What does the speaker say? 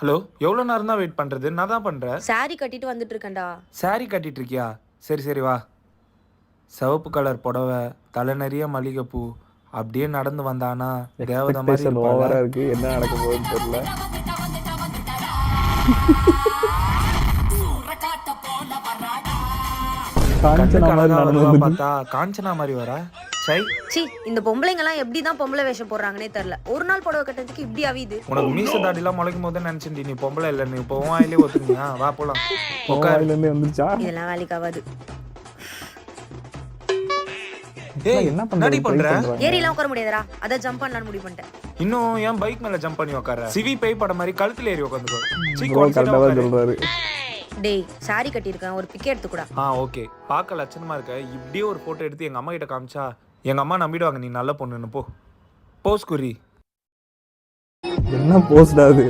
Hello, எவ்வளோ நேரம் தான் வெயிட் பண்ணுறது? நான் தான் பண்ணுறேன். சாரி கட்டிட்டு வந்துட்டு இருக்கேன்டா. சாரி கட்டிட்டு இருக்கியா? சரி சரி வா. சிவப்பு கலர் புடவை, தலை நிறைய மல்லிகைப்பூ, அப்படியே நடந்து வந்தானா தேவதை மாதிரி எக்ஸ்பெக்டேஷன் இருப்பாள. ஓவரா இருக்கு. என்ன நடக்க போகுதுன்னு தெரியல. காஞ்சனா மாதிரி நடந்து வந்து பார்த்தா காஞ்சனா மாதிரி வர. சை, சி இந்த பொம்பளைங்க எல்லாம் எப்படிதான் பொம்பளை வேஷம் போடுறாங்கன்னே தெரியல. ஒரு நாள் புடவை கட்டுறதுக்கு இப்படி அவியுது. உனக்கு மீச தாடிலாம் முளைக்கும் போது நினைச்சிட்டு நீ பொம்பளை இல்லை, நீ இப்போ வாயிலே ஒத்துக்கியா? வா போலாம். உட்கார். வாயில இருந்தே வந்துருச்சா? இதெல்லாம் வேலைக்கு ஆகாது. ஏய், என்ன என்னடி பண்ற? ஏறிலாம் உட்கார முடியாதுடா. அதான் ஜம்ப் பண்ணலாம்னு முடிவு பண்ணிட்டேன். இன்னும் ஏன் பைக் மேல ஜம்ப் பண்ணி உட்கார? சிவி பேய் படம் மாதிரி கழுத்துல ஏறி உட்காந்துக்கோ. ப்ரோ கரெக்டா தான் சொல்றாரு. டேய் சாரி கட்டியிருக்கேன், ஒரு பிக் எடுத்துக்கூடா. ஓகே. பார்க்க லட்சணமா இருக்க. இப்படியே ஒரு போட்டோ எடுத்து எங்க அம்மா கிட்ட காமிச்சா எங்க அம்மா நம்பிடுவாங்க நீ நல்ல பொண்ணுன்னு. போ போஸ் குறி. என்ன போஸ்டா அது?